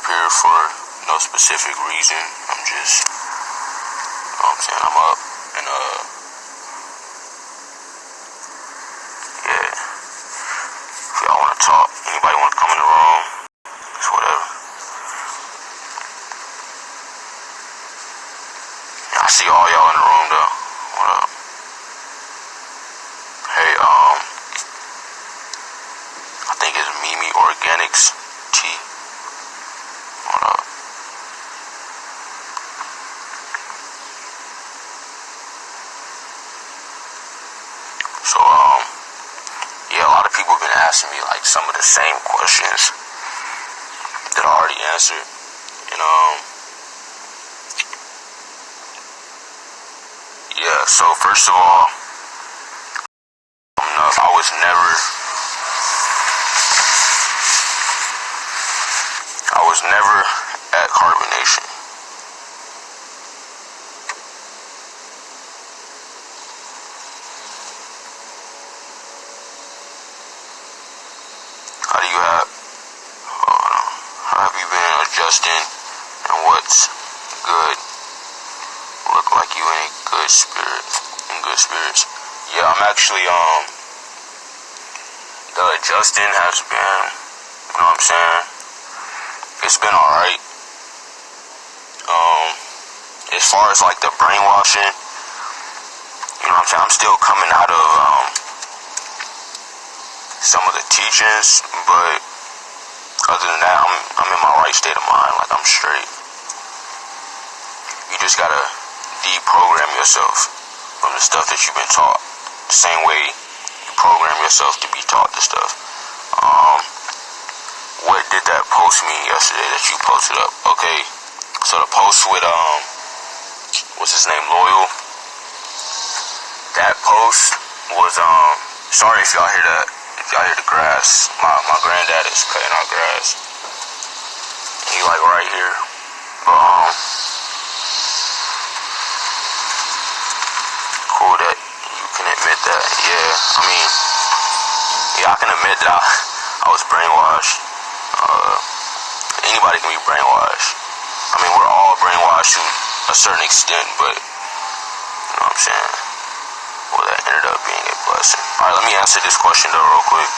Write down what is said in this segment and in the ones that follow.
here for no specific reason. I'm just, you know what I'm saying, I'm up and yeah. If y'all want to talk, anybody want to come in the room, it's whatever. Yeah, I see all y'all in the room though. What up? Hey, I think it's Mimi Organics Tea. What up? So, yeah, a lot of people have been asking me like some of the same questions that I already answered. And, yeah, so first of all, I was never at CarbonNation. How have you been adjusting, and what's good? Look like you in good spirits. Yeah, I'm actually, the adjusting has been, you know what I'm saying, it's been alright. As far as like the brainwashing, you know what I'm saying, I'm still coming out of, some of the teachings, but other than that, I'm in my right state of mind, like I'm straight. You just gotta deprogram yourself from the stuff that you've been taught, the same way you program yourself to be taught the stuff. What did that post mean yesterday that you posted up? Okay, so the post with, what's his name, Loyal? That post was, sorry if y'all hear that, if y'all hear the grass. My granddad is cutting our grass. And he like right here. But, cool that you can admit that. Yeah, I mean, yeah, I can admit that I was brainwashed. Anybody can be brainwashed. I mean, we're all brainwashed to a certain extent, but you know what I'm saying? Well, that ended up being a blessing. Alright, let me answer this question though real quick.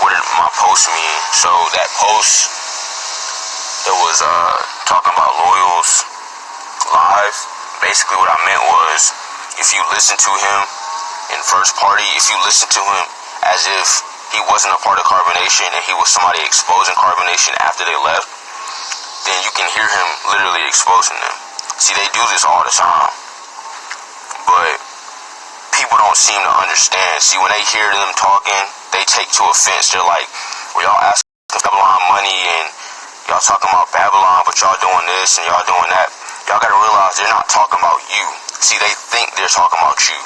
What did my post mean? So that post that was talking about Loyal's live, basically what I meant was, if you listen to him in first party, if you listen to him as if he wasn't a part of CarbonNation and he was somebody exposing CarbonNation after they left, then you can hear him literally exposing them. See, they do this all the time, but people don't seem to understand. See, when they hear them talking, they take to offense. They're like, well, y'all asking Babylon money and y'all talking about Babylon, but y'all doing this and y'all doing that. Y'all gotta realize they're not talking about you. See, they think they're talking about you,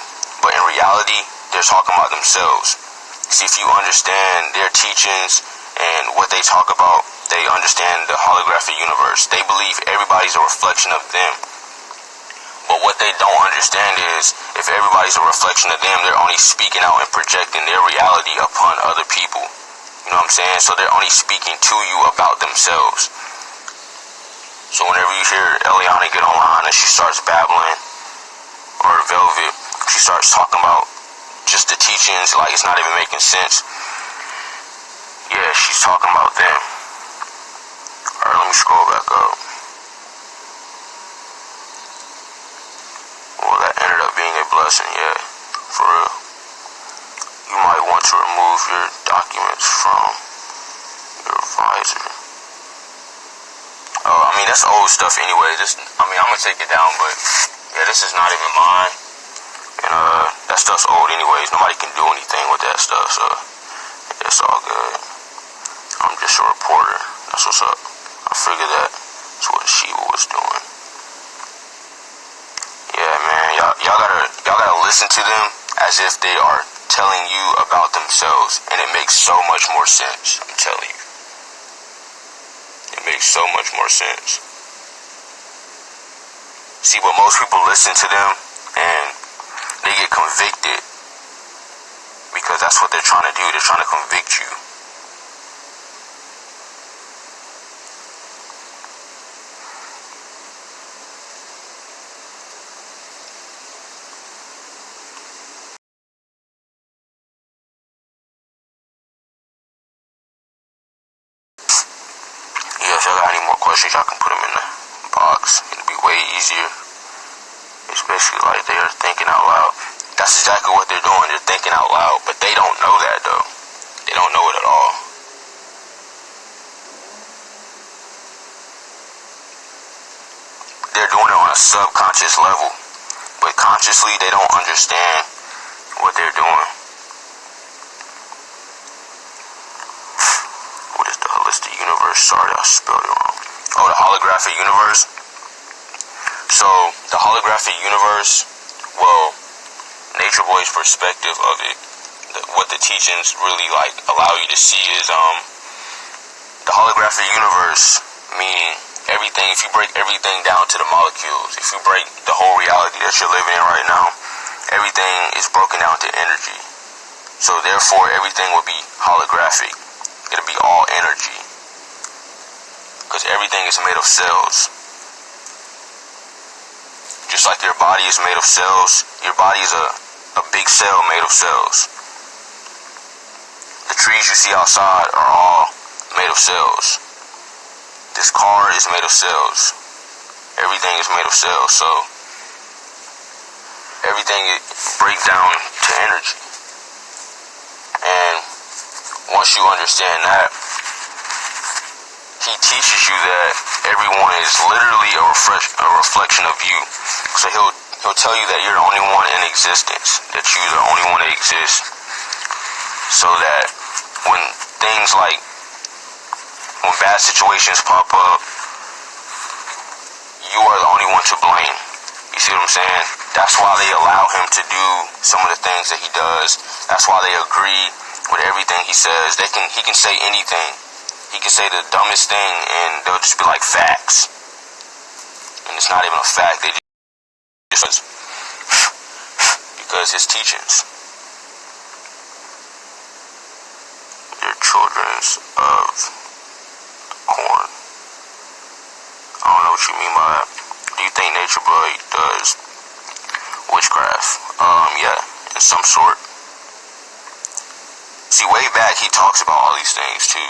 but in reality, they're talking about themselves. See, if you understand their teachings and what they talk about, they understand the holographic universe. They believe everybody's a reflection of them. But what they don't understand is, if everybody's a reflection of them, they're only speaking out and projecting their reality upon other people. You know what I'm saying? So they're only speaking to you about themselves. So whenever you hear Eliana get online and she starts babbling, or Velvet, she starts talking about just the teachings, like it's not even making sense. Yeah, she's talking about them. Alright, let me scroll back up. Well, that ended up being a blessing, yeah, for real. You might want to remove your documents from your advisor. Oh, I mean, that's old stuff anyway. I'm gonna take it down, but yeah, this is not even mine. And that stuff's old anyways. Nobody can do anything with that stuff, so it's all good. I'm just a reporter. That's what's up. I figured that's what Shiva was doing. Yeah, man, y'all gotta listen to them as if they are telling you about themselves, and it makes so much more sense. I'm telling you, it makes so much more sense. See, but most people listen to them and they get convicted because that's what they're trying to do. They're trying to convict you. questions, y'all can put them in the box. It'll be way easier. It's basically like they are thinking out loud. That's exactly what they're doing. They're thinking out loud, but they don't know that though. They don't know it at all. They're doing it on a subconscious level, but consciously they don't understand what they're doing. What is the holistic universe? Sorry, I spelled it wrong. Oh, the holographic universe. So, the holographic universe, well, Nature Boy's perspective of it, what the teachings really like allow you to see is the holographic universe, meaning everything, if you break everything down to the molecules, if you break the whole reality that you're living in right now, everything is broken down to energy. So therefore everything will be holographic. It'll be all energy, because everything is made of cells. Just like your body is made of cells, your body is a big cell made of cells. The trees you see outside are all made of cells. This car is made of cells. Everything is made of cells, so everything breaks down to energy. And once you understand that, he teaches you that everyone is literally a reflection of you. So he'll tell you that you're the only one in existence, that you're the only one that exists. So that when things like, when bad situations pop up, you are the only one to blame. You see what I'm saying? That's why they allow him to do some of the things that he does. That's why they agree with everything he says. He can say anything. He can say the dumbest thing and they'll just be like facts. And it's not even a fact. They just because his teachings. They're children's of corn. I don't know what you mean by that. Do you think Nature Boy does witchcraft? Yeah, in some sort. See, way back he talks about all these things too.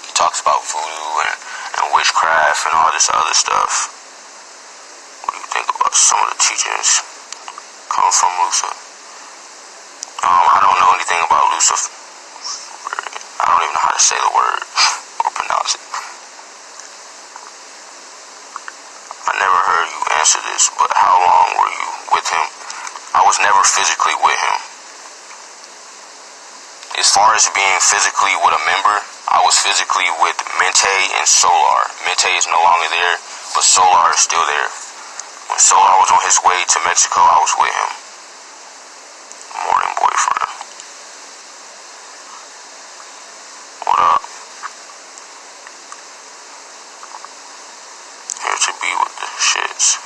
He talks about voodoo and witchcraft and all this other stuff. What do you think about some of the teachings coming from Lucifer? I don't know anything about Lucifer. I don't even know how to say the word or pronounce it. I never heard you answer this, but how long were you with him? I was never physically with him. As far as being physically with a member, I was physically with Mente and Solar. Mente is no longer there, but Solar is still there. When Solar was on his way to Mexico, I was with him. Morning boyfriend. What up? Here to be with the shits.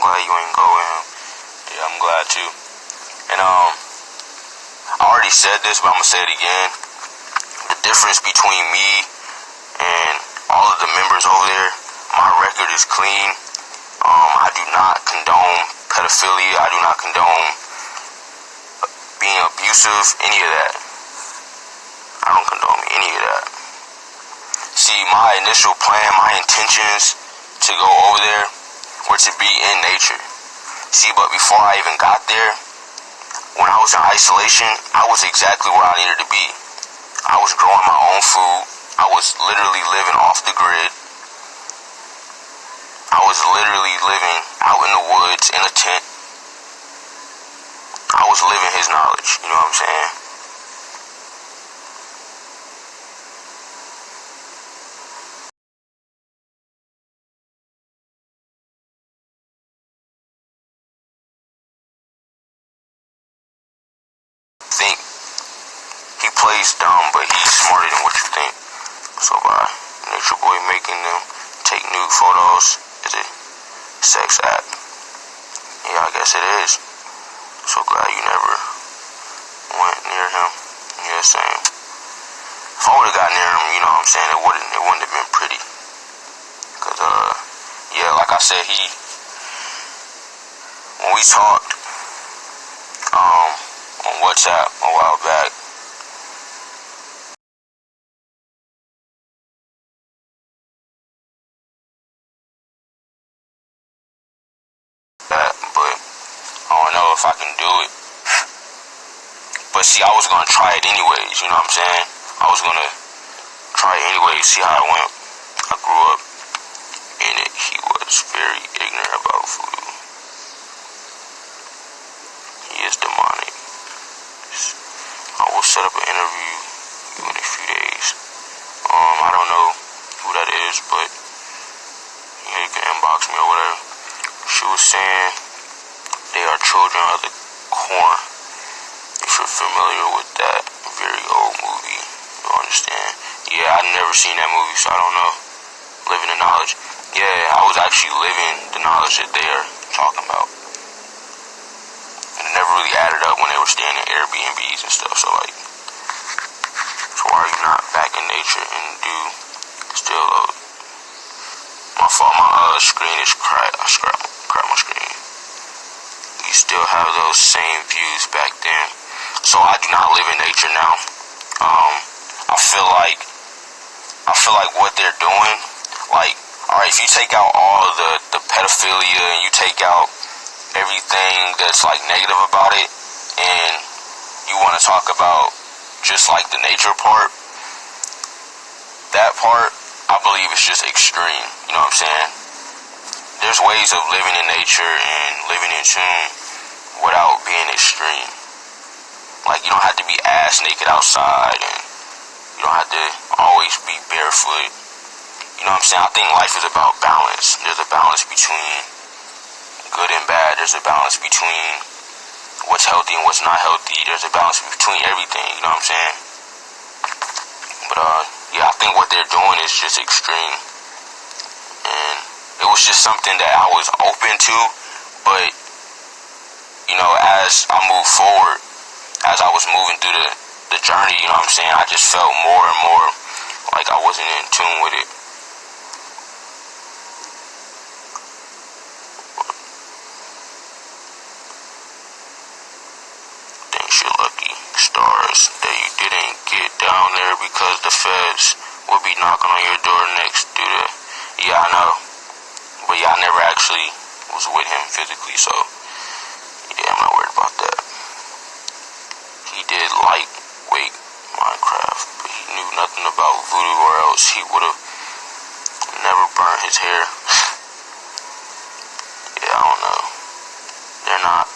Glad you ain't go with him. Yeah, I'm glad too. And I already said this, but I'm gonna say it again. The difference between me and all of the members over there, my record is clean. I do not condone pedophilia. I do not condone being abusive, any of that. I don't condone any of that. See, my initial plan, my intentions to go over there were to be in nature. See, but before I even got there, when I was in isolation, I was exactly where I needed to be. I was growing my own food. I was literally living off the grid. I was literally living out in the woods in a tent. I was living his knowledge, you know what I'm saying? Think he plays dumb, but he's smarter than what you think. So by Nature Boy making them take nude photos is a sex act. Yeah, I guess it is. So glad you never went near him. Yeah, same. If I would have got near him, you know what I'm saying, it wouldn't have been pretty. Cause yeah, like I said, when we talked on WhatsApp a while back, if I can do it. But see, I was gonna try it anyways, you know what I'm saying? I was gonna try it anyways, see how it went. I grew up in it. He was very ignorant about voodoo. He is demonic. I will set up an interview in a few days. I don't know who that is, but yeah, you can inbox me or whatever. She was saying they are children of the corn. If you're familiar with that very old movie, you'll understand. Yeah, I've never seen that movie, so I don't know. Living the knowledge. Yeah, I was actually living the knowledge that they are talking about. And it never really added up when they were staying in Airbnbs and stuff, so like, so why are you not back in nature and do still load? My fault, my screen is cracked. I scrapped my screen. You still have those same views back then. So I do not live in nature now. I feel like what they're doing, like, alright, if you take out all of the pedophilia and you take out everything that's like negative about it, and you want to talk about just like the nature part, that part, I believe is just extreme, you know what I'm saying? There's ways of living in nature and living in tune without being extreme. Like, you don't have to be ass naked outside, and you don't have to always be barefoot. You know what I'm saying? I think life is about balance. There's a balance between good and bad. There's a balance between what's healthy and what's not healthy. There's a balance between everything, you know what I'm saying? But, yeah, I think what they're doing is just extreme. And it was just something that I was open to, but, you know, as I moved forward, as I was moving through the journey, you know what I'm saying, I just felt more and more like I wasn't in tune with it. Thinks you're lucky, stars, that you didn't get down there because the feds will be knocking on your door next due to, yeah, I know, but yeah, I never actually was with him physically, so yeah, I'm not worried about that. He did lightweight Minecraft, but he knew nothing about voodoo, or else he would have never burned his hair. Yeah, I don't know. They're not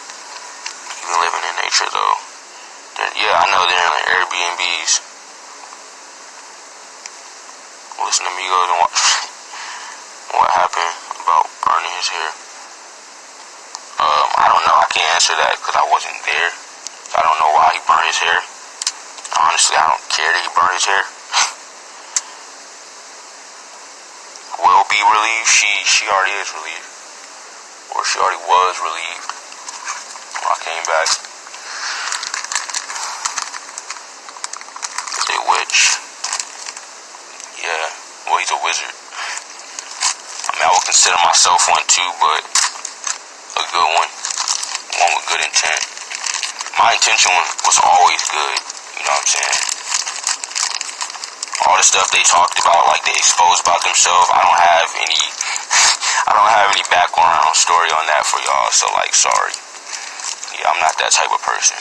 even living in nature, though. Yeah, I know they're in like Airbnbs. Listen to Migos and watch what happened about burning his hair. I don't know. I can't answer that because I wasn't there. I don't know why he burned his hair. Honestly, I don't care that he burned his hair. Will be relieved. She already is relieved. Or she already was relieved when I came back. A witch. Yeah, well, he's a wizard. I mean, I would consider myself one too, but a good one. One with good intent. My intention was always good, you know what I'm saying? All the stuff they talked about, like they exposed about themselves, I don't have any background story on that for y'all, so like, sorry. Yeah, I'm not that type of person.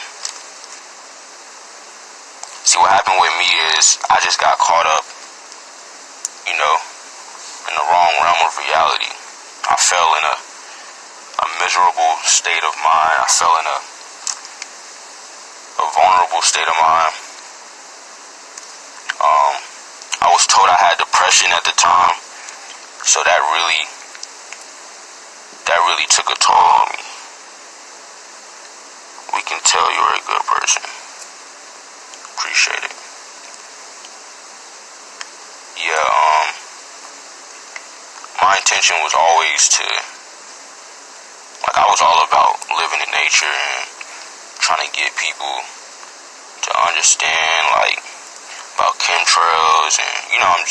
See, what happened with me is, I just got caught up, you know, in the wrong realm of reality. I fell in a miserable state of mind. I fell in a vulnerable state of mind. I was told I had depression at the time, so that really took a toll on me. We can tell you're a good person. Appreciate it. Yeah, my intention was always to, like, I was all about living in nature and trying to get people to understand, like, about chemtrails, and, you know, I'm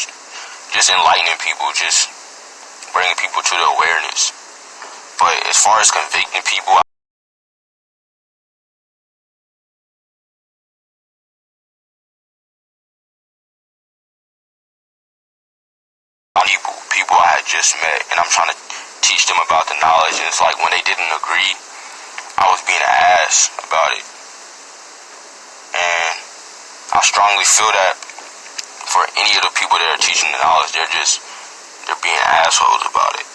just enlightening people, just bringing people to the awareness. But as far as convicting people, people I had just met, and I'm trying to teach them about the knowledge, and it's like when they didn't agree, I was being an ass about it. And I strongly feel that for any of the people that are teaching the knowledge, they're being assholes about it.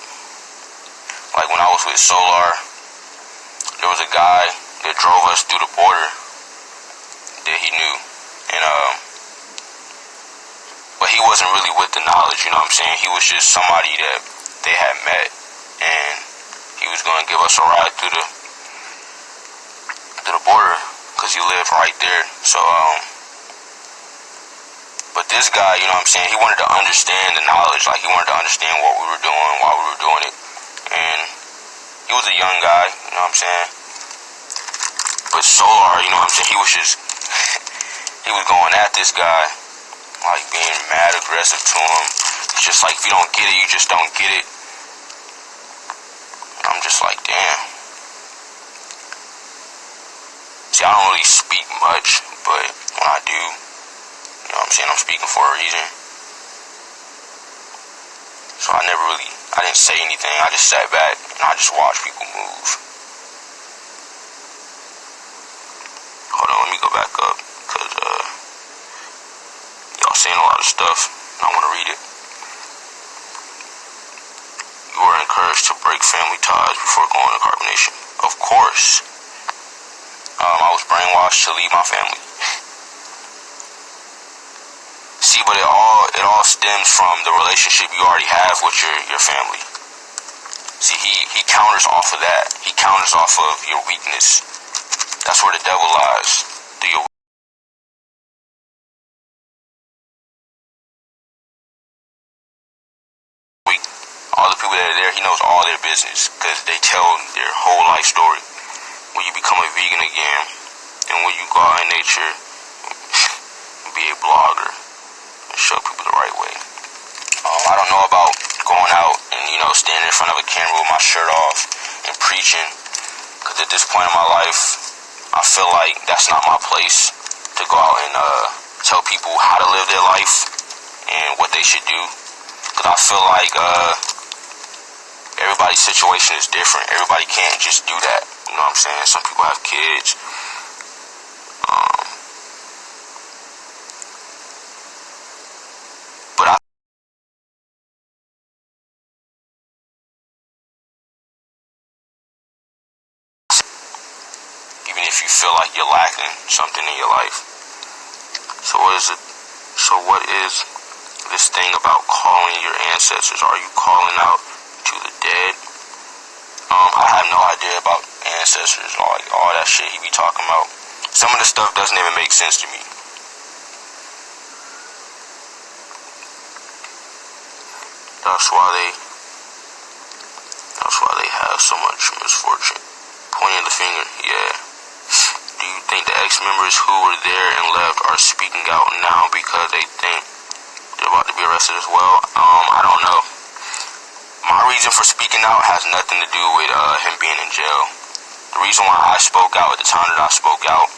Like when I was with Solar, there was a guy that drove us through the border that he knew. And but he wasn't really with the knowledge, you know what I'm saying? He was just somebody that they had met, and he was gonna give us a ride through the border because he lived right there. So but this guy, you know what I'm saying, he wanted to understand the knowledge, like he wanted to understand what we were doing, why we were doing it. And he was a young guy, you know what I'm saying? But Solar, you know what I'm saying, he was just he was going at this guy, like being mad aggressive to him. It's just like, if you don't get it, you just don't get it. And I'm just like, damn. See, I don't really speak much, but when I do, you know what I'm saying, I'm speaking for a reason. So I didn't say anything. I just sat back and I just watched people move. Hold on, let me go back up, because y'all saying a lot of stuff, and I want to read it. You are encouraged to break family ties before going to CarbonNation. Of course. I was brainwashed to leave my family. See, but it all stems from the relationship you already have with your family. See, he counters off of that. He counters off of your weakness. That's where the devil lies. Through your weak. All the people that are there, he knows all their business, because they tell their whole life story. When you become a vegan again, and when you go out in nature, be a blogger, and show people the right way. I don't know about going out and, you know, standing in front of a camera with my shirt off and preaching, because at this point in my life, I feel like that's not my place to go out and tell people how to live their life and what they should do. Because I feel like everybody's situation is different. Everybody can't just do that. You know what I'm saying? Some people have kids. But even if you feel like you're lacking something in your life. So what is it? So what is this thing about calling your ancestors? Are you calling out to the dead? I have no idea about ancestors, all that shit he be talking about. Some of the stuff doesn't even make sense to me. That's why they have so much misfortune. Pointing the finger, yeah. Do you think the ex-members who were there and left are speaking out now because they think they're about to be arrested as well? I don't know. My reason for speaking out has nothing to do with him being in jail. The reason why I spoke out at the time that I spoke out,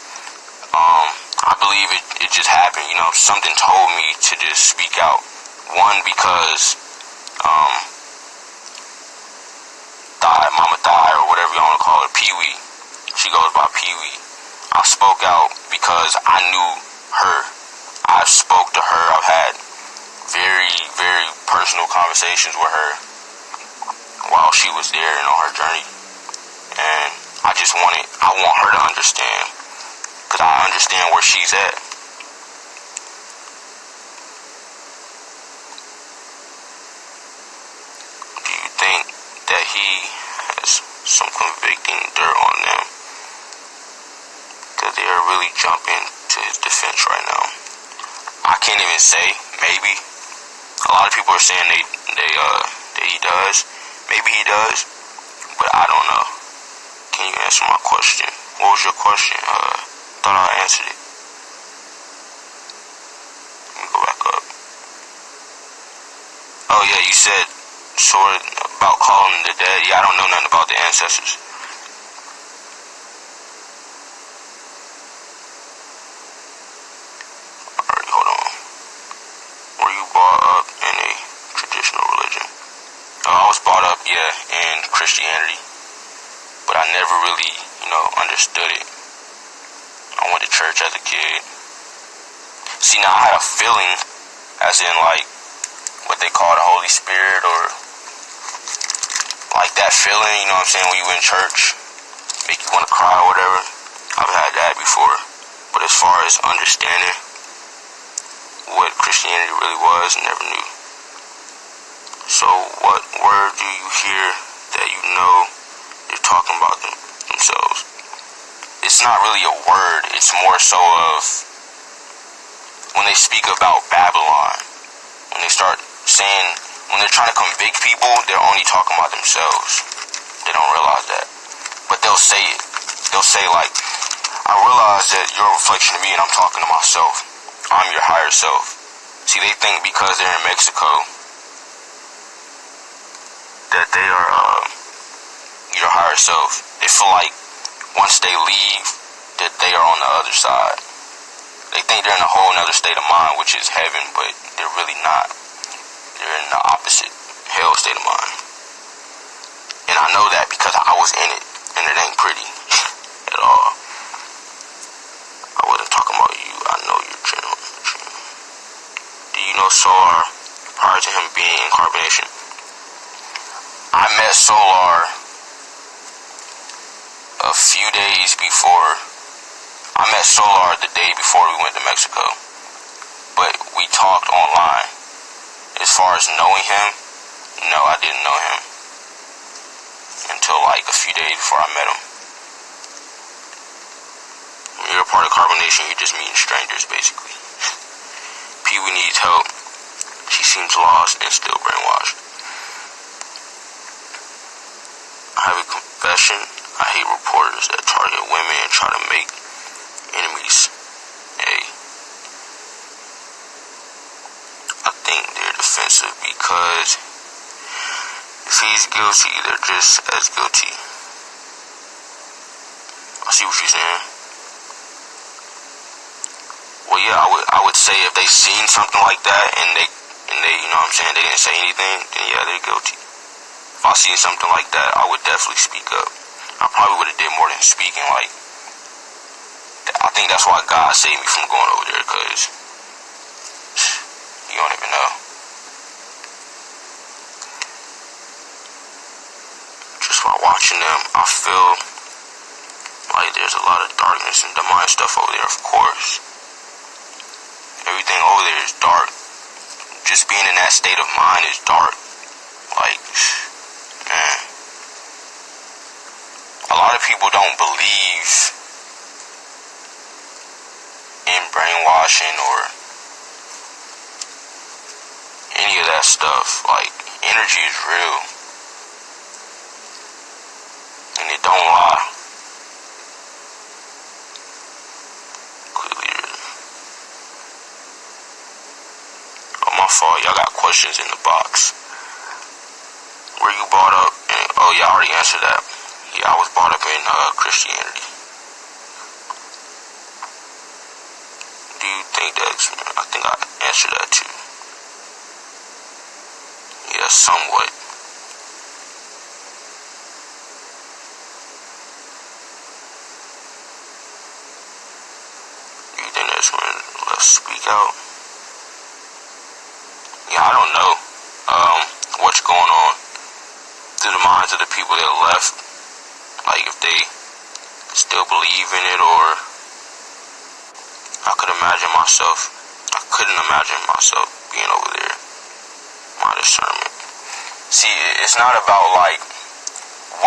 I believe it just happened. You know, something told me to just speak out. One, because Mama Thai, or whatever you want to call her, Pee-wee. She goes by Pee-wee. I spoke out because I knew her. I spoke to her. I've had very, very personal conversations with her while she was there and on her journey. And I want her to understand, because I understand where she's at. Do you think that he has some convicting dirt on them? Because they are really jumping to his defense right now. I can't even say, maybe. A lot of people are saying that he does. Maybe he does, but I don't know. Can you answer my question? What was your question? Thought I answered it. Let me go back up. Oh yeah, you said sort about calling the dead. Yeah, I don't know nothing about the ancestors. Alright, hold on. Were you brought up in a traditional religion? I was brought up, yeah, in Christianity. But I never really, understood it. I went to church as a kid. See, now I had a feeling, as in like what they call the Holy Spirit, or like that feeling, when you in church, make you want to cry or whatever. I've had that before. But as far as understanding what Christianity really was, never knew. So what word do you hear that you know they're talking about themselves? It's not really a word. It's more so of when they speak about Babylon. When they start saying, when they're trying to convict people, they're only talking about themselves. They don't realize that. But they'll say it. They'll say like, I realize that you're a reflection of me and I'm talking to myself. I'm your higher self. See, they think because they're in Mexico that they are your higher self. They feel like once they leave that they are on the other side. They think they're in a whole nother state of mind, which is heaven, but they're really not. They're in the opposite hell state of mind. And I know that because I was in it, and it ain't pretty at all. I wasn't talking about you. I know you're general. Do you know Solar prior to him being in CarbonNation? I met Solar a few days before. I met Solar the day before we went to Mexico. But we talked online. As far as knowing him, no, I didn't know him until like a few days before I met him. When you're a part of CarbonNation, you're just meeting strangers, basically. Pee-wee needs help. She seems lost and still brainwashed. I have a confession. I hate reporters that target women and try to make enemies. Hey, I think they're defensive because if he's guilty, they're just as guilty. I see what you're saying. Well, yeah, I would say if they seen something like that and they they didn't say anything, then yeah, they're guilty. If I seen something like that, I would definitely speak up. I probably would have did more than speaking. Like, I think that's why God saved me from going over there, because you don't even know. Just by watching them, I feel like there's a lot of darkness and demonic stuff over there, of course. Everything over there is dark. Just being in that state of mind is dark. Like, man. A lot of people don't believe in brainwashing or any of that stuff. Like, energy is real. And it don't lie. Clearly. Oh, my fault. Y'all got questions in the box. Were you brought up in, oh, yeah, I already answered that. Yeah, I was brought up in Christianity. Do you think that's, I think I answered that too. Yeah, somewhat. Do you think that's when let's speak out? Yeah, I don't know what's going on through the minds of the people that left. Like, if they still believe in it, or I couldn't imagine myself being over there. My discernment. See, it's not about like,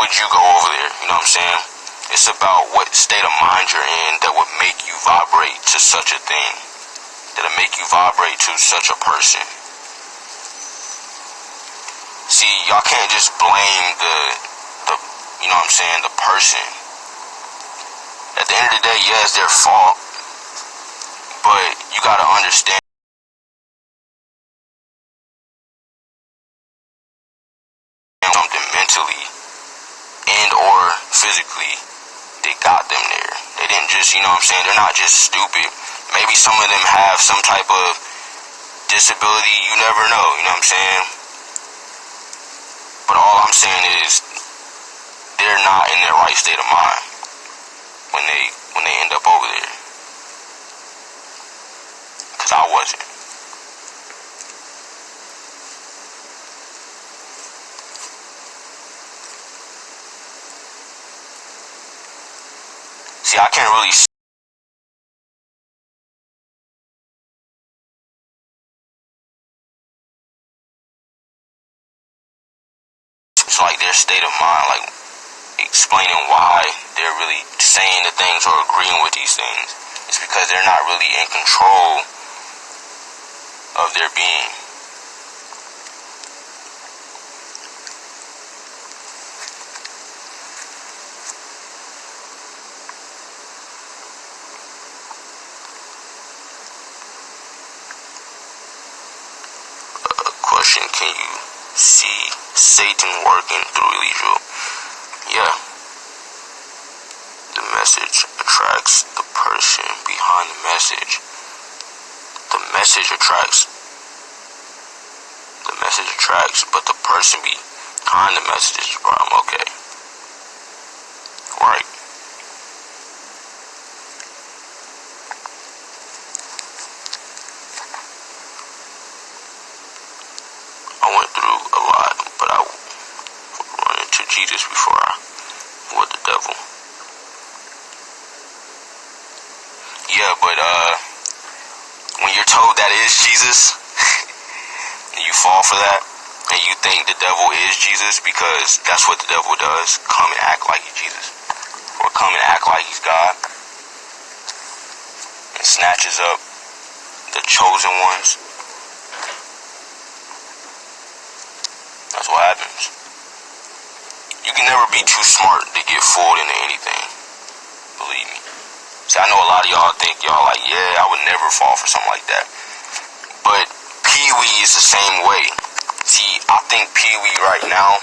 would you go over there? You know what I'm saying? It's about what state of mind you're in that would make you vibrate to such a thing. That'll make you vibrate to such a person. See, y'all can't just blame the person. At the end of the day, yeah, it's their fault. But you gotta understand something mentally and or physically that got them there. They didn't just, they're not just stupid. Maybe some of them have some type of disability, you never know, you know what I'm saying? But all I'm saying is they're not in their right state of mind. when they end up over there. Cause I wasn't. See, I can't really. It's like their state of mind, like explaining why they're really saying the things or agreeing with these things. It's because they're not really in control of their being. Question, can you see Satan working through Elijah? Yeah. The message attracts the person behind the message. The message attracts, but the person behind the message is the problem. Okay. Right. I went through a lot, but I run into Jesus before I with the devil. Yeah, but when you're told that is Jesus, and you fall for that, and you think the devil is Jesus because that's what the devil does, come and act like he's Jesus, or come and act like he's God, and snatches up the chosen ones. That's what happens. You can never be too smart to get fooled into anything. Believe me. See, I know a lot of y'all think y'all like, yeah, I would never fall for something like that. But Pee-wee is the same way. See, I think Pee-wee right now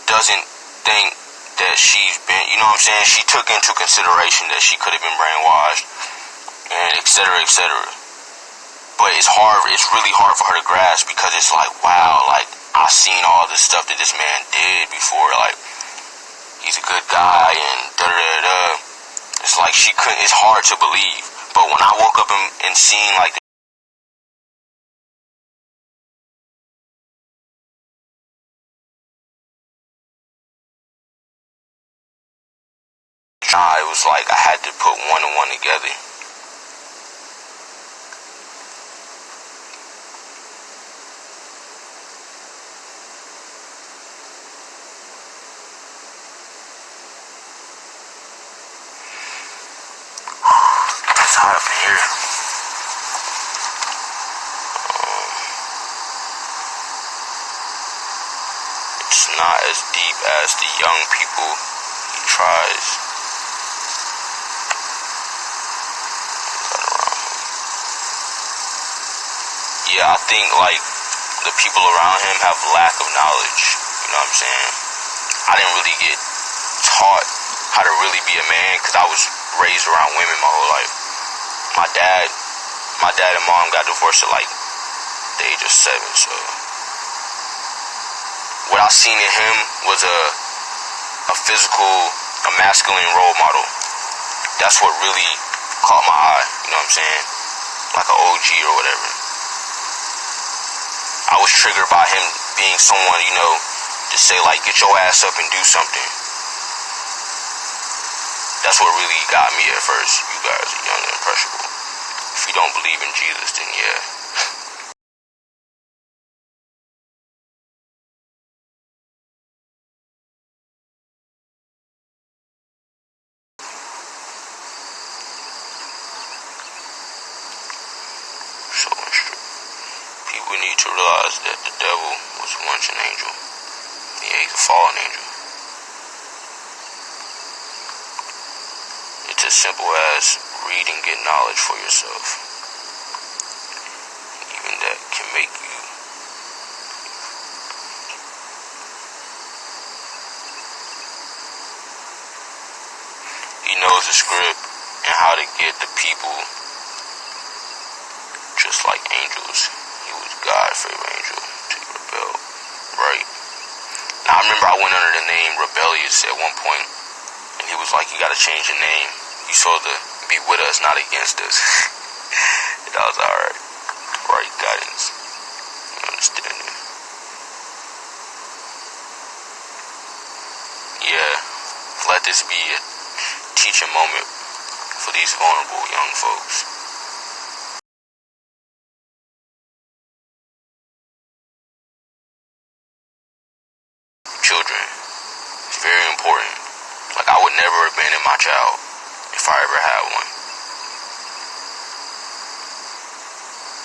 doesn't think that she's been, you know what I'm saying? She took into consideration that she could have been brainwashed and et cetera, et cetera. But it's really hard for her to grasp because it's like, wow, like, I've seen all this stuff that this man did before, like, he's a good guy and da-da-da-da. It's like it's hard to believe. But when I woke up and seen, like, it was like I had to put one and one together. It's hot up in here. It's not as deep as the young people he tries. Yeah, I think like the people around him have lack of knowledge. You know what I'm saying? I didn't really get taught how to really be a man because I was raised around women my whole life. My dad and mom got divorced at like the age of 7. So what I seen in him was a masculine role model. That's what really caught my eye. You know what I'm saying? Like an OG or whatever. I was triggered by him being someone, you know, to say like, get your ass up and do something. That's what really got me at first. You guys are young and impressionable. If you don't believe in Jesus, then yeah. So people need to realize that the devil was once an angel. Yeah, he's a fallen angel. It's as simple as read and get knowledge for yourself. Even that can make you he knows the script and how to get the people just like angels. He was God's favorite angel to rebel. Right. Now I remember I went under the name Rebellious at one point, and he was like, you gotta change your name. You supposed to be with us, not against us. And I was alright. Right guidance. You understand it? Yeah. Let this be a teaching moment for these vulnerable young folks. Children. It's very important. Like, I would never abandon my child if I ever had one.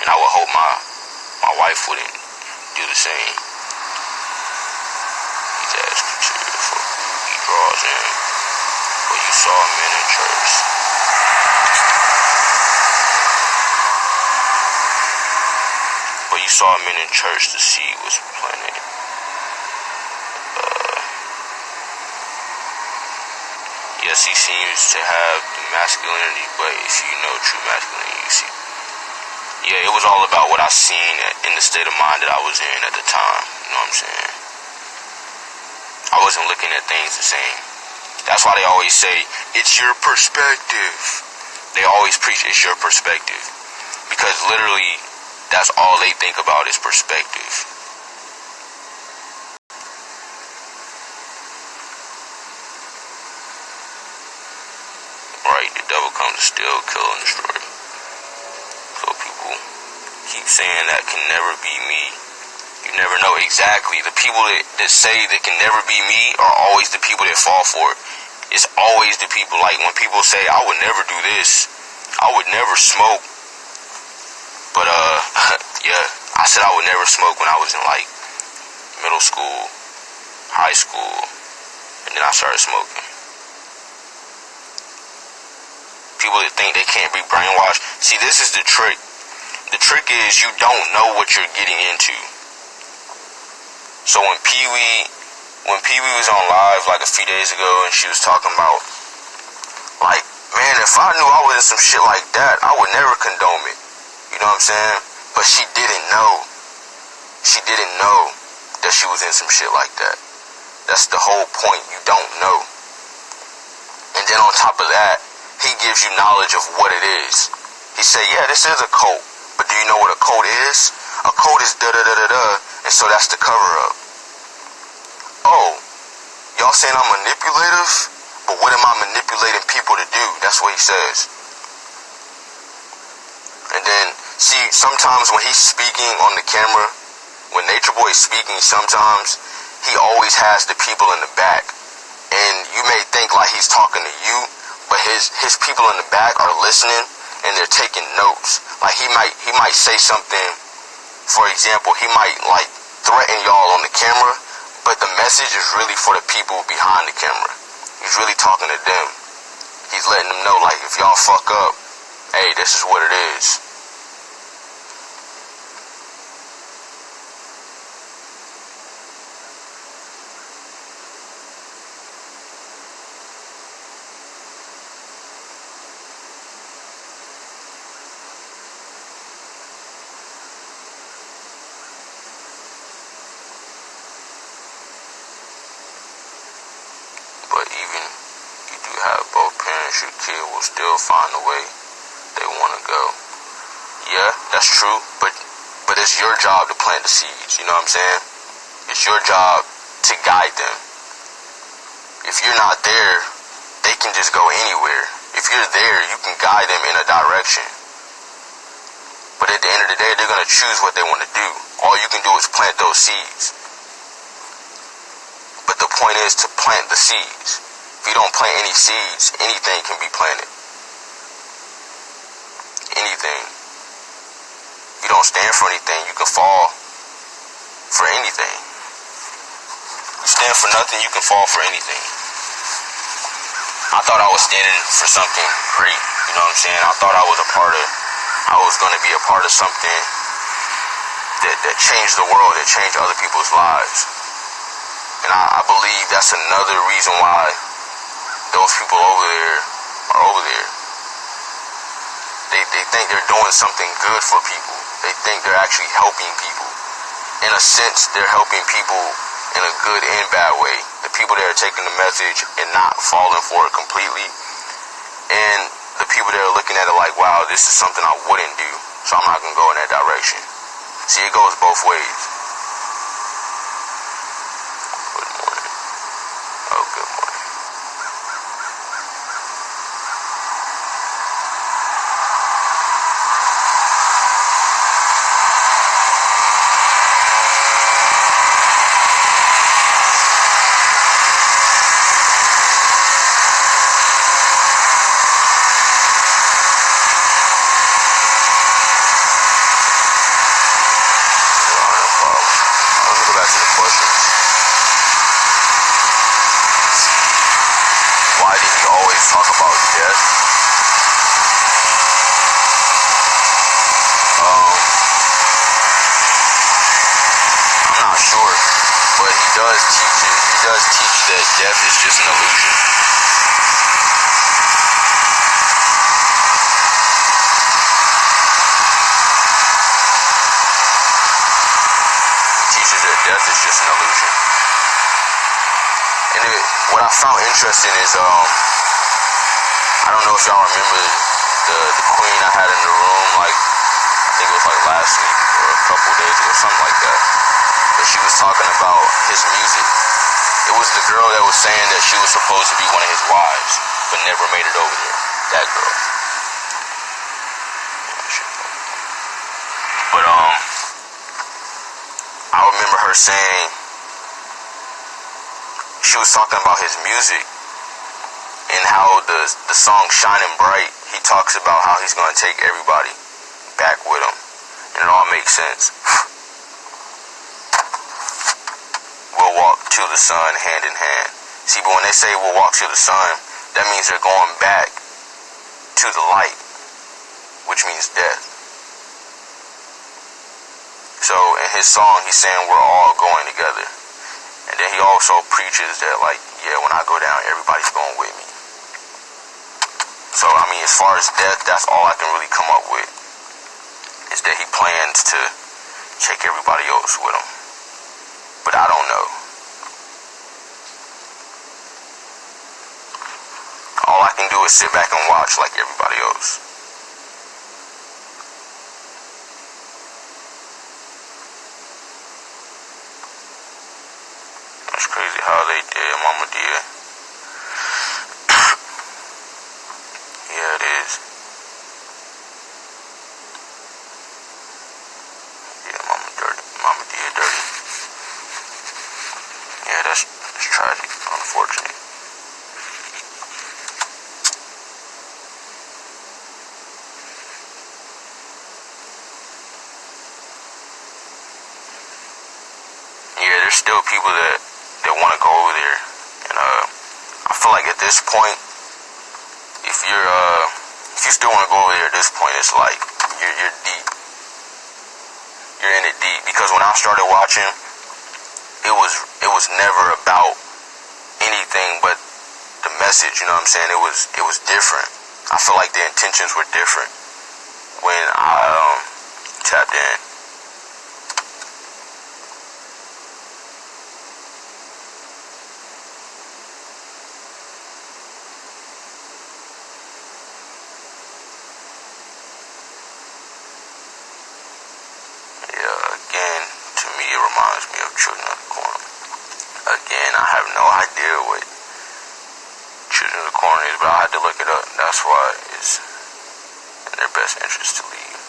And I would hope my wife wouldn't do the same. He's asking for he draws in. But you saw men in church. But you saw men in church, the seed was planted. Yes, he seems to have the masculinity, but if you know true masculinity, you see. Yeah, it was all about what I seen in the state of mind that I was in at the time. You know what I'm saying? I wasn't looking at things the same. That's why they always say, it's your perspective. They always preach it's your perspective. Because literally, that's all they think about is perspective. Right, the devil comes to steal, kill, and destroy. So people keep saying that can never be me. You never know exactly. The people that say that can never be me are always the people that fall for it. It's always the people, like when people say, I would never do this, I would never smoke. But yeah, I said I would never smoke when I was in like middle school, high school, and then I started smoking. People that think they can't be brainwashed. See, this is the trick. The trick is you don't know what you're getting into. So when Pee-wee was on live like a few days ago and she was talking about, like, man, if I knew I was in some shit like that, I would never condone it. You know what I'm saying? But she didn't know. She didn't know that she was in some shit like that. That's the whole point. You don't know. And then on top of that, he gives you knowledge of what it is. He say, yeah, this is a cult. But do you know what a cult is? A cult is da-da-da-da-da, and so that's the cover-up. Oh, y'all saying I'm manipulative? But what am I manipulating people to do? That's what he says. And then, see, sometimes when he's speaking on the camera, when Nature Boy is speaking, sometimes he always has the people in the back. And you may think like he's talking to you, but his people in the back are listening and they're taking notes. Like he might say something, for example, he might like threaten y'all on the camera, but the message is really for the people behind the camera. He's really talking to them. He's letting them know, like, if y'all fuck up, hey, this is what it is. But even you do have both parents, your kid will still find a way they want to go. Yeah, that's true, but it's your job to plant the seeds, you know what I'm saying? It's your job to guide them. If you're not there, they can just go anywhere. If you're there, you can guide them in a direction. But at the end of the day, they're going to choose what they want to do. All you can do is plant those seeds. But the point is to plant the seeds. If you don't plant any seeds, anything can be planted. Anything. If you don't stand for anything, you can fall for anything. You stand for nothing, you can fall for anything. I thought I was standing for something great, you know what I'm saying? I thought I was going to be a part of something that changed the world, that changed other people's lives. And I believe that's another reason why those people over there are over there. They think they're doing something good for people. They think they're actually helping people. In a sense, they're helping people in a good and bad way. The people that are taking the message and not falling for it completely, and the people that are looking at it like, wow, this is something I wouldn't do, so I'm not going to go in that direction. See, it goes both ways. Good morning. Oh, good morning. Why did he always talk about death? I'm not sure, but he does teach it. He does teach that death is just an illusion. He teaches that death is just an illusion. And what I found interesting is, I don't know if y'all remember the queen I had in the room, like, I think it was like last week or a couple days ago, something like that. But she was talking about his music. It was the girl that was saying that she was supposed to be one of his wives, but never made it over there. That girl. But, I remember her saying, she was talking about his music and how the song Shining Bright, he talks about how he's going to take everybody back with him. And it all makes sense. We'll walk to the sun hand in hand. See, but when they say we'll walk to the sun, that means they're going back to the light, which means death. So in his song, he's saying we're all going together. And then he also preaches that, like, yeah, when I go down, everybody's going with me. So, I mean, as far as death, that's all I can really come up with, is that he plans to take everybody else with him. But I don't know. All I can do is sit back and watch like everybody else. That's crazy how they did Mama Dia. Yeah, it is. Yeah, Mama Dia dirty. Yeah, that's tragic, unfortunate. Yeah, there's still people that want to go over there, and I feel like at this point, if you still want to go over there at this point, it's like you're deep, you're in it deep. Because when I started watching, it was never about anything but the message. You know what I'm saying? It was different. I feel like the intentions were different when I tapped in. Again, to me, it reminds me of Children of the Corn. Again, I have no idea what Children of the Corn is, but I had to look it up. That's why it's in their best interest to leave.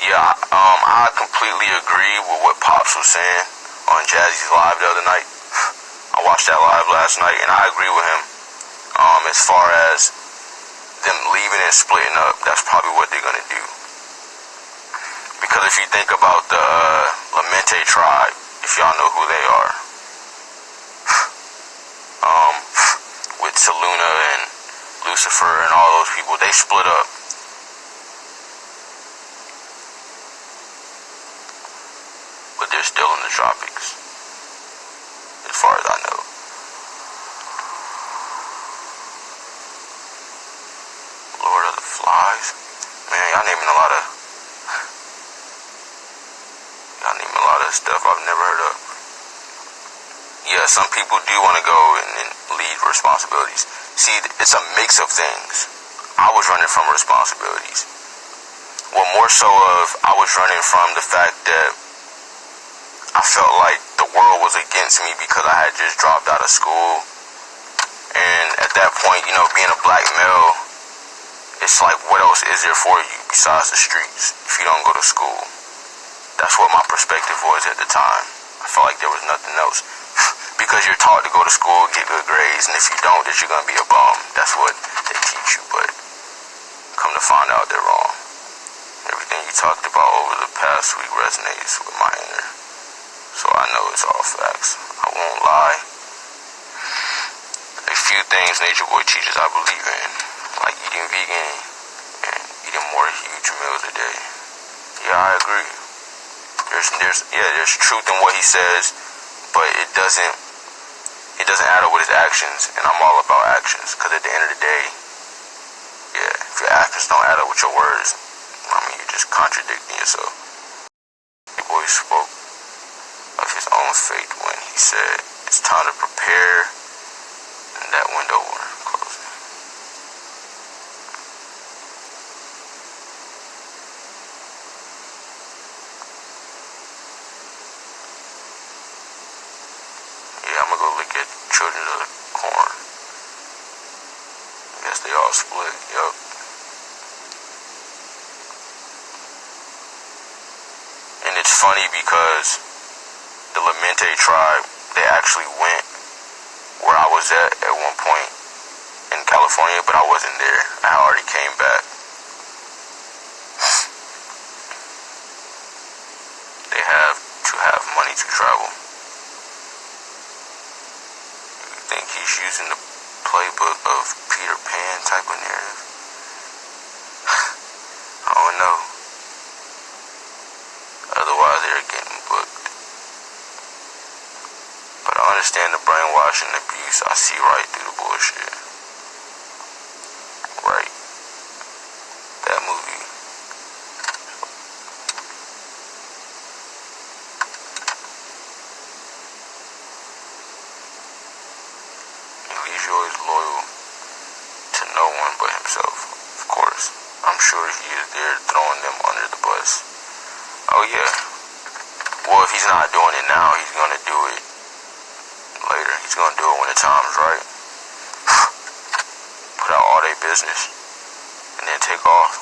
Yeah, I completely agree with what Pops was saying on Jazzy's live the other night. I watched that live last night, and I agree with him. As far as them leaving and splitting up, that's probably what they're gonna do. Because if you think about the Lamente tribe, if y'all know who they are, with Saluna and Lucifer and all those people, they split up. But they're still in the tropics, as far as I know. Lord of the Flies. Man, y'all naming a lot of stuff I've never heard of. Yeah, some people do want to go and lead responsibilities. See, it's a mix of things. I was running from responsibilities. Well, more so of I was running from the fact that I felt like the world was against me because I had just dropped out of school. And at that point, you know, being a black male, it's like, what else is there for you besides the streets if you don't go to school? That's what my perspective was at the time. I felt like there was nothing else. Because you're taught to go to school, get good grades, and if you don't, that you're going to be a bum. That's what they teach you, but come to find out they're wrong. Everything you talked about over the past week resonates with my inner. So I know it's all facts. I won't lie. A few things Nature Boy teaches I believe in, like eating vegan and eating more huge meals a day. Yeah, I agree. There's truth in what he says, but it doesn't add up with his actions, and I'm all about actions, because at the end of the day, yeah, if your actions don't add up with your words, I mean, you're just contradicting yourself. The boy spoke of his own fate when he said, it's time to prepare, and that window were closing. Yeah, I'm gonna go look at Children of the Corn. I guess they all split, yup. And it's funny because the Lamente tribe, they actually went where I was at one point in California, but I wasn't there. I already came back. They have to have money to travel. You think he's using the playbook of Peter Pan type of narrative? I don't know. Otherwise, they're getting booked. But I understand the brainwashing and abuse. I see right through the bullshit. Right. That movie. Eliseo is loyal to no one but himself. Of course. I'm sure he is there throwing them under the bus. Oh yeah. Well, if he's not doing it now, he's gonna do it later. He's gonna do it when the time's right. Put out all their business and then take off.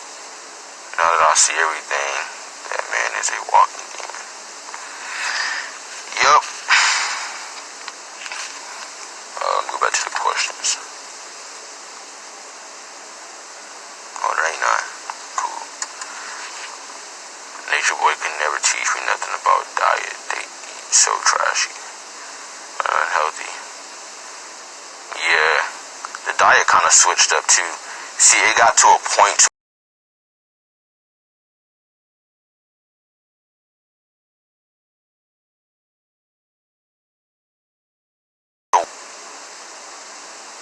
Now that I see everything, that man is a walking demon. Yup. Let me go back to the questions. Oh, there ain't none. Cool. Nature Boy can never teach me nothing about diet. They eat so trashy. Unhealthy. Yeah. The diet kind of switched up too. See, it got to a point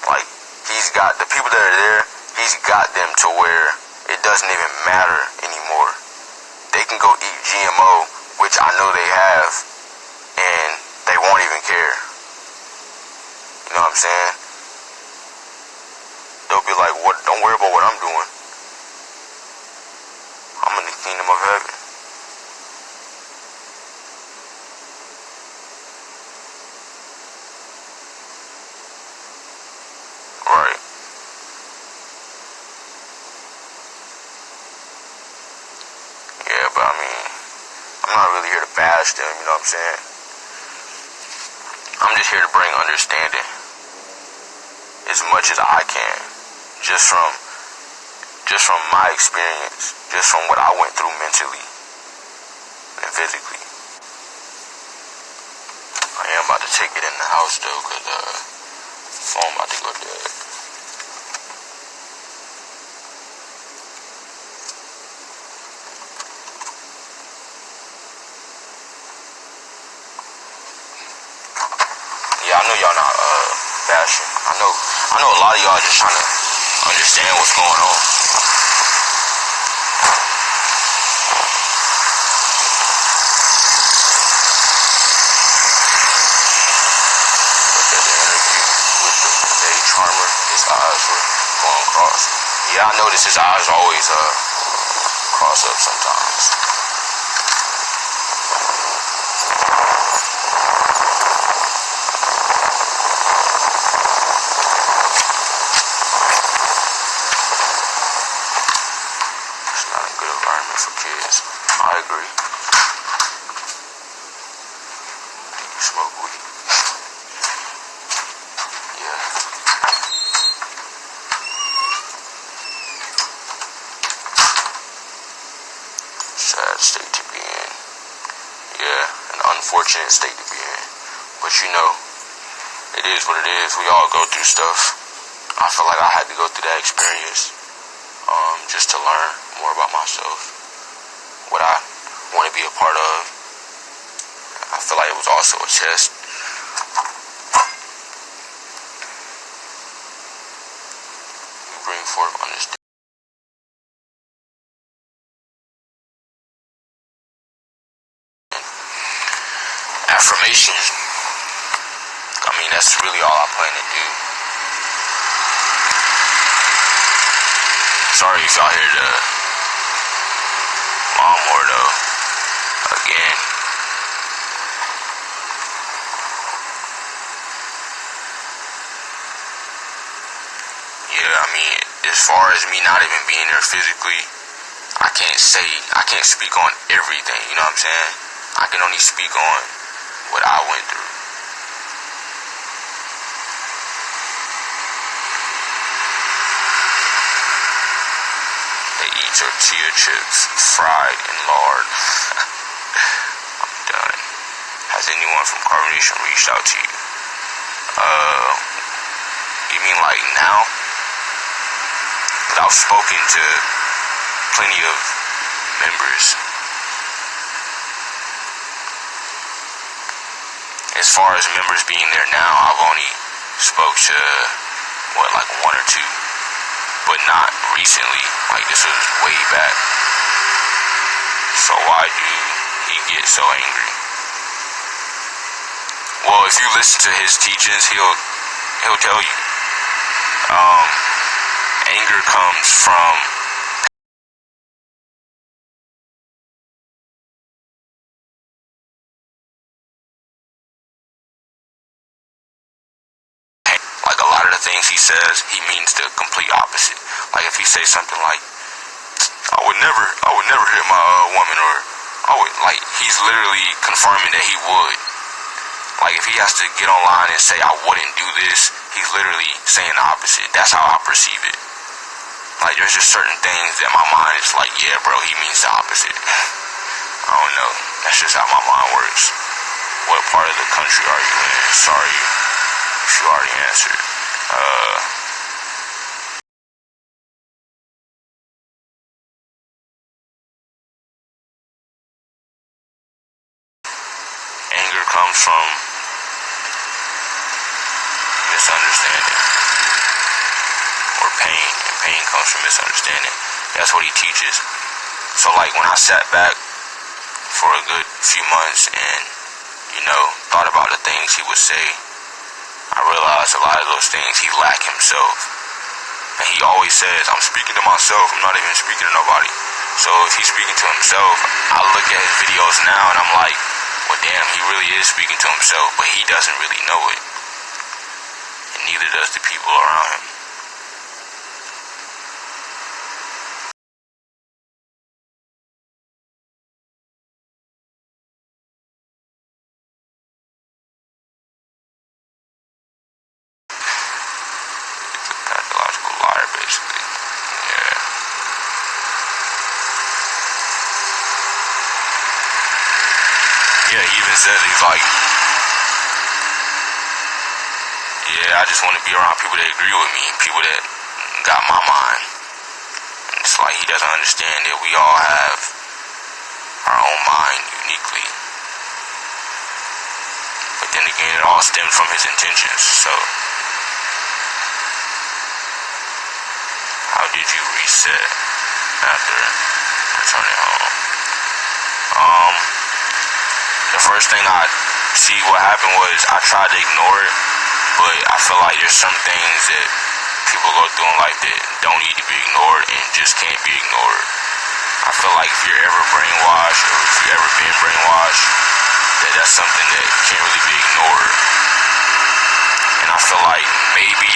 like he's got the people that are there, he's got them to where it doesn't even matter anymore. They can go eat GMO, which I know they have, and they won't even care. You know what I'm saying? They'll be like, "What? Don't worry about what I'm doing. I'm in the kingdom of heaven." Right. Yeah, but I mean, I'm not really here to bash them, you know what I'm saying? I'm just here to bring understanding as much as I can, just from my experience, just from what I went through mentally and physically. I am about to take it in the house though, cause phone about to go dead. Yeah, I know y'all not bashing. I know a lot of y'all just trying to understand what's going on. his eyes were going cross. Yeah, I noticed his eyes always cross up sometimes. It's not a good environment for kids. I agree. You smoke weed. Yeah. Sad state to be in. Yeah, an unfortunate state to be in. But you know, it is what it is. We all go through stuff. I feel like I had to go through that experience just to learn more about myself, what I want to be a part of. I feel like it was also a test. We bring forth understanding. Affirmations. I mean, that's really all I plan to do. Sorry if y'all hear the lawnmower though. Again. Yeah, I mean, as far as me not even being there physically, I can't speak on everything, you know what I'm saying? I can only speak on what I went through. They eat tortilla chips fried in lard. I'm done. Has anyone from CarbonNation reached out to you? You mean like now? But I've spoken to plenty of members. As far as members being there now, I've only spoke to, like one or two. But not recently. Like, this was way back. So why do he get so angry? Well, if you listen to his teachings, he'll tell you. Anger comes from like a lot of the things he says, he means the complete opposite. Like if he say something like, I would never hit my woman, or he's literally confirming that he would. Like if he has to get online and say I wouldn't do this, he's literally saying the opposite. That's how I perceive it. Like there's just certain things that my mind is like, yeah bro, he means the opposite. I don't know. That's just how my mind works. What part of the country are you in? Sorry if you already answered. Anger comes from misunderstanding or pain, and pain comes from misunderstanding. That's what he teaches. So like when I sat back for a good few months and thought about the things he would say, I realized a lot of those things he lacked himself. And he always says, I'm speaking to myself, I'm not even speaking to nobody. So if he's speaking to himself, I look at his videos now and I'm like, well damn, he really is speaking to himself, but he doesn't really know it. And neither does the people around him. Pathological liar, basically. Yeah. Yeah, he even says, he's like, yeah, I just want to be around people that agree with me, people that got my mind. And it's like he doesn't understand that we all have our own mind uniquely. But then again, it all stems from his intentions, so how did you reset after returning home? The first thing I see what happened was I tried to ignore it, but I feel like there's some things that people go through in life that don't need to be ignored and just can't be ignored. I feel like if you're ever brainwashed or if you've ever been brainwashed, that's something that can't really be ignored. And I feel like maybe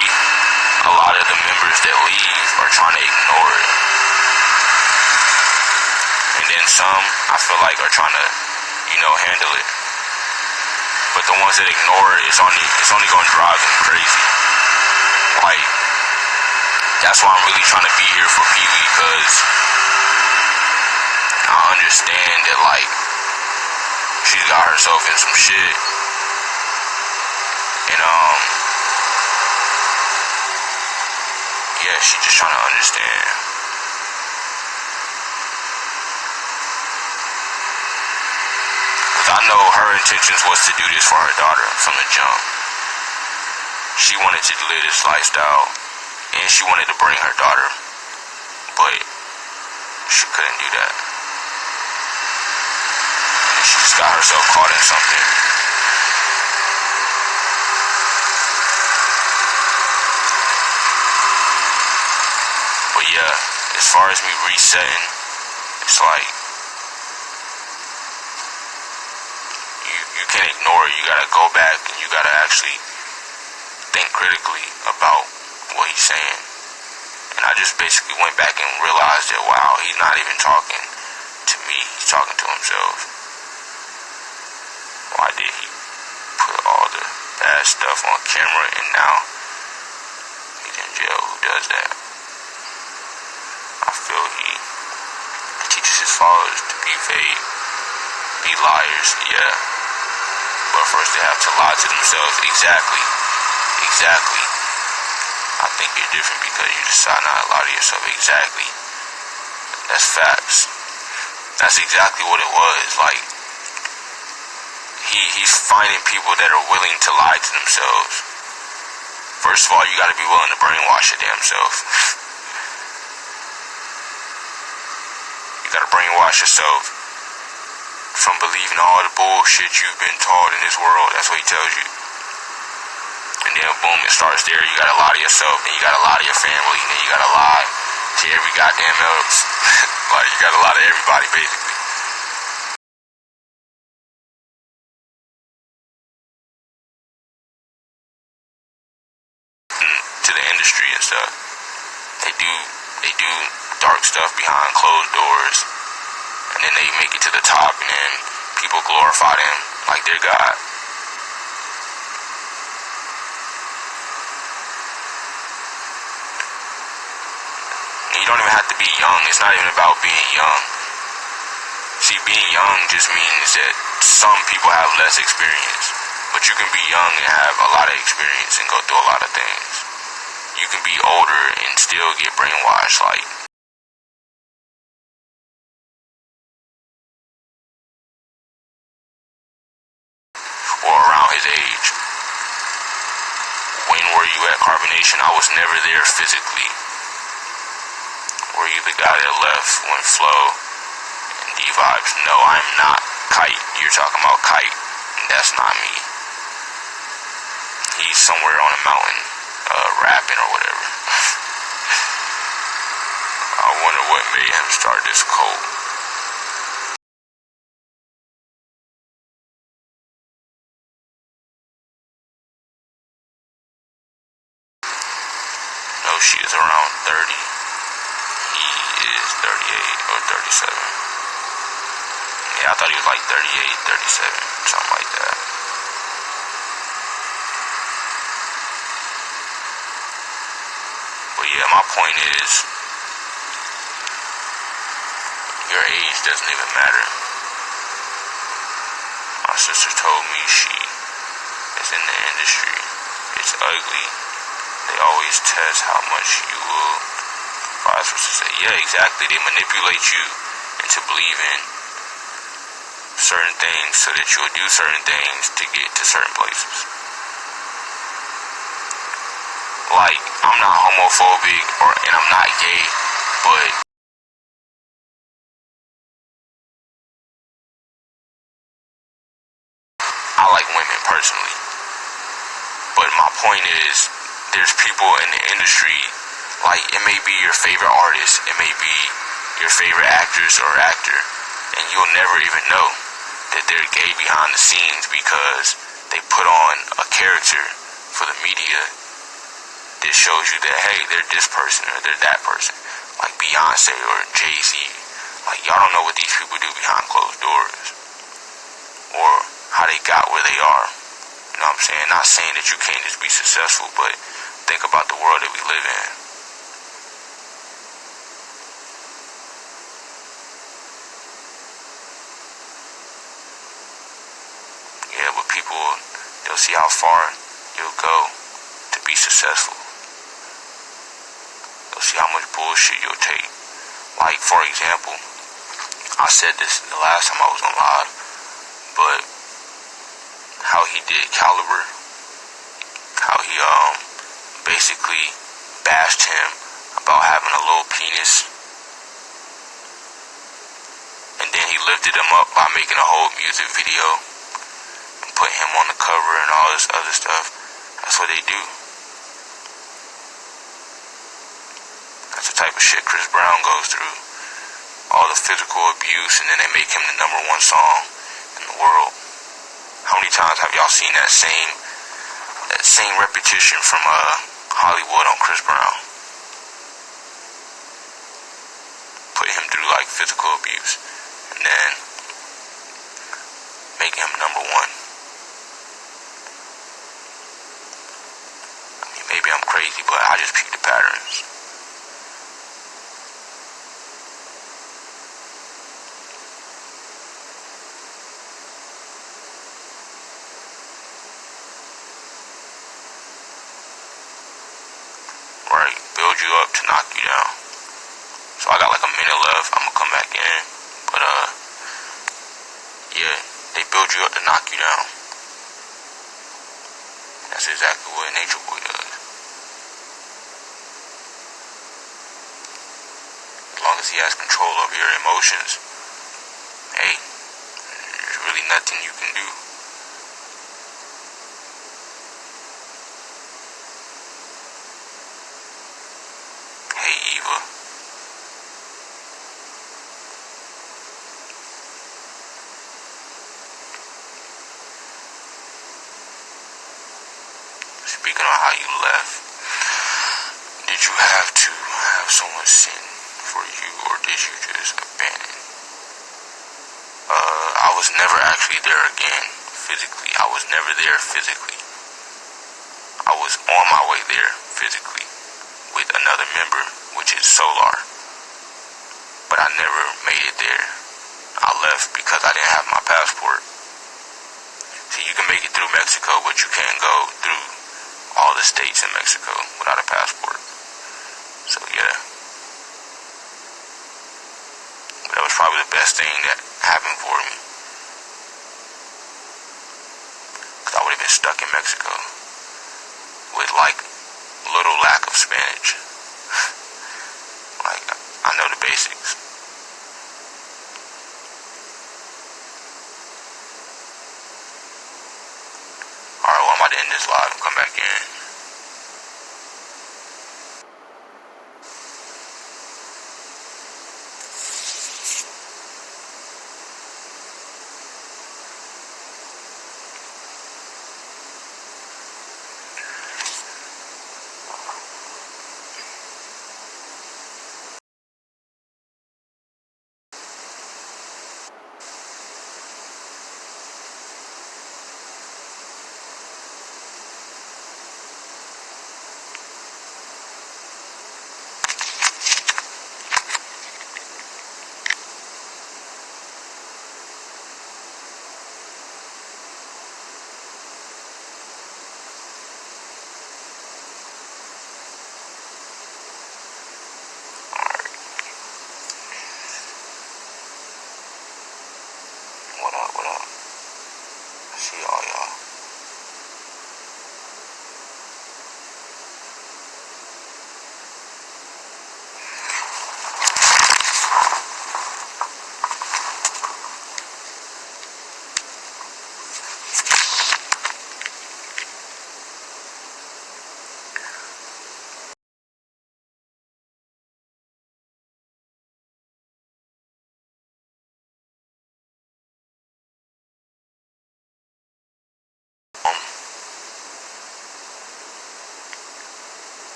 a lot of the members that leave are trying to ignore it. And then some, I feel like, are trying to, handle it. But the ones that ignore it, it's only going to drive them crazy. Like, that's why I'm really trying to be here for Pee Wee, because I understand that, like, she's got herself in some shit. And, yeah, she's just trying to understand. Because I know her intentions was to do this for her daughter from the jump. She wanted to live this lifestyle, and she wanted to bring her daughter, but she couldn't do that. And she just got herself caught in something. But yeah, as far as me resetting, it's like, you can't ignore it. You gotta go back and you gotta actually think critically about what he's saying. And I just basically went back and realized that, wow, he's not even talking to me, he's talking to himself. Why did he put all the bad stuff on camera and now he's in jail? Who does that? I feel he teaches his followers to be vague, be liars, yeah. But first they have to lie to themselves. Exactly. I think you're different because you decide not to lie to yourself. Exactly. That's facts. That's exactly what it was. Like, he's finding people that are willing to lie to themselves. First of all, you gotta be willing to brainwash your damn self. You gotta brainwash yourself from believing all the bullshit you've been taught in this world. That's what he tells you. And then boom, it starts there. You gotta lie to yourself, then you gotta lie to your family, then you gotta lie to every goddamn else. Like, you gotta lie to everybody, basically. To the industry and stuff. They do dark stuff behind closed doors, and then they make it to the top, and then people glorify them like they're God. You don't even have to be young. It's not even about being young. See, being young just means that some people have less experience. But you can be young and have a lot of experience and go through a lot of things. You can be older and still get brainwashed, like, or around his age. When were you at CarbonNation? I was never there physically. Were you the guy that left when Flow and D-Vibes? No, I'm not Kite. You're talking about Kite. That's not me. He's somewhere on a mountain, rapping or whatever. I wonder what made him start this cult. No, she is around 30. He is 38 or 37. Yeah, I thought he was like 38, 37, something like that. But yeah, my point is, your age doesn't even matter. My sister told me she is in the industry. It's ugly. They always test how much you will. I was supposed to say, yeah, exactly. They manipulate you into believing certain things so that you'll do certain things to get to certain places. Like, I'm not homophobic and I'm not gay, but I like women personally. But my point is, there's people in the industry, like it may be your favorite artist, it may be your favorite actress or actor, and you'll never even know that they're gay behind the scenes because they put on a character for the media that shows you that, hey, they're this person or they're that person. Like Beyonce or Jay-Z. Like, y'all don't know what these people do behind closed doors. Or how they got where they are. You know what I'm saying? Not saying that you can't just be successful, but think about the world that we live in. Yeah, but people, they'll see how far you'll go to be successful. They'll see how much bullshit you'll take. Like, for example, I said this the last time I was on live, but how he did Caliber, how he basically bashed him about having a little penis, and then he lifted him up by making a whole music video and put him on the cover and all this other stuff. That's what they do. That's the type of shit Chris Brown goes through. All the physical abuse, and then they make him the #1 song in the world. How many times have y'all seen that same repetition from Hollywood on Chris Brown? Put him through like physical abuse, and then make him #1. I mean, maybe I'm crazy, but I just peep the patterns. Right, build you up to knock you down. So I got like a minute left. I'm gonna come back in, but yeah, they build you up to knock you down. That's exactly what Nature Boy does. As long as he has control over your emotions, hey, there's really nothing you can do. Hey, Eva. Speaking on how you left, did you have to have someone sin for you, or did you just abandon? I was never actually there again, physically. I was never there physically. I was on my way there physically with another member, which is Solar. But I never made it there. I left because I didn't have my passport. See, you can make it through Mexico, but you can't go through all the states in Mexico without a passport. So yeah. But that was probably the best thing that happened for me. Because I would have been stuck in Mexico with like little lack of Spanish. Like, I know the basics. Alright, well, I'm about to end this live and come back in.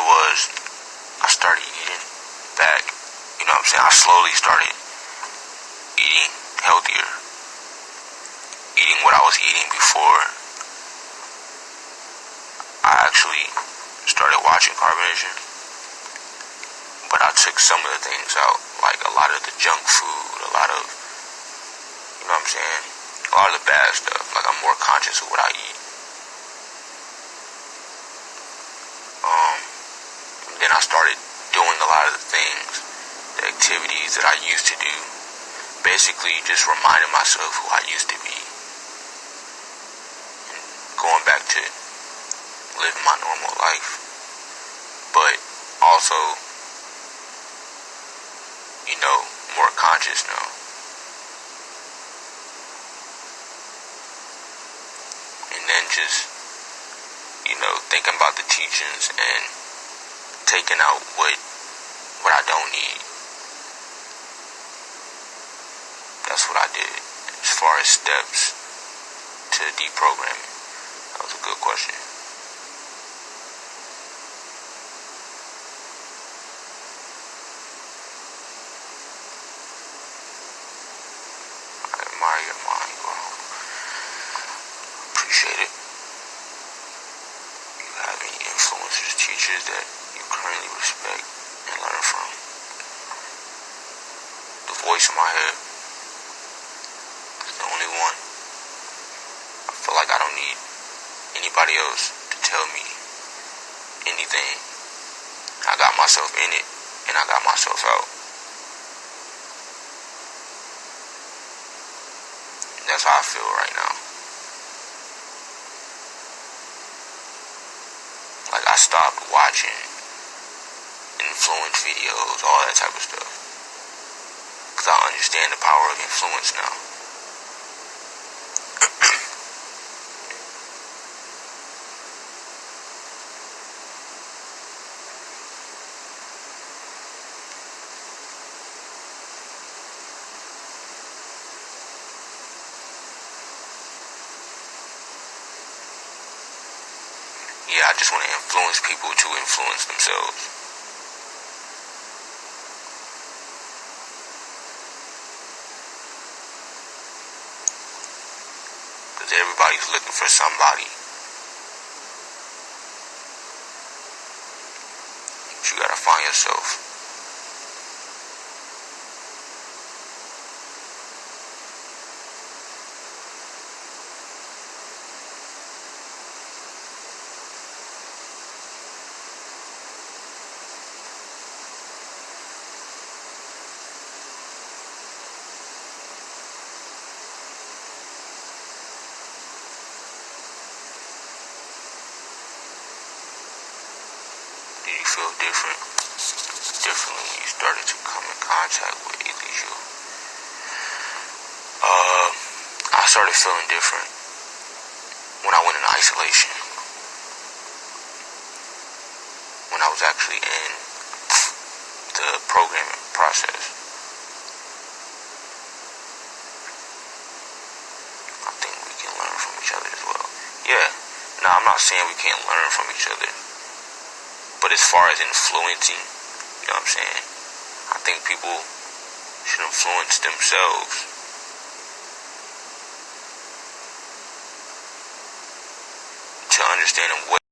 was, I started eating back, you know what I'm saying? I slowly started eating healthier, eating what I was eating before I actually started watching CarbonNation. But I took some of the things out, like a lot of the junk food, a lot of, you know what I'm saying, a lot of the bad stuff. Like, I'm more conscious of what I eat. And then I started doing a lot of the things, the activities that I used to do. Basically, just reminding myself who I used to be. And going back to living my normal life. But also, you know, more conscious now. And then just, you know, thinking about the teachings and taking out what I don't need. That's what I did. As far as steps to deprogramming. That was a good question. I admire your mind, bro. Appreciate it. You have any influencers, teachers that you currently respect and learn from? The voice in my head is the only one. I feel like I don't need anybody else to tell me anything. I got myself in it and I got myself out. That's how I feel right now. Like, I stopped watching influence videos, all that type of stuff. Because I understand the power of influence now. Yeah, I just want to influence people to influence themselves. Because everybody's looking for somebody. But you gotta find yourself. Did you feel differently when you started to come in contact with Elisha? I started feeling different when I went in isolation. When I was actually in the programming process. I think we can learn from each other as well. Yeah, no, I'm not saying we can't learn from each other. But as far as influencing, you know what I'm saying? I think people should influence themselves. To understand what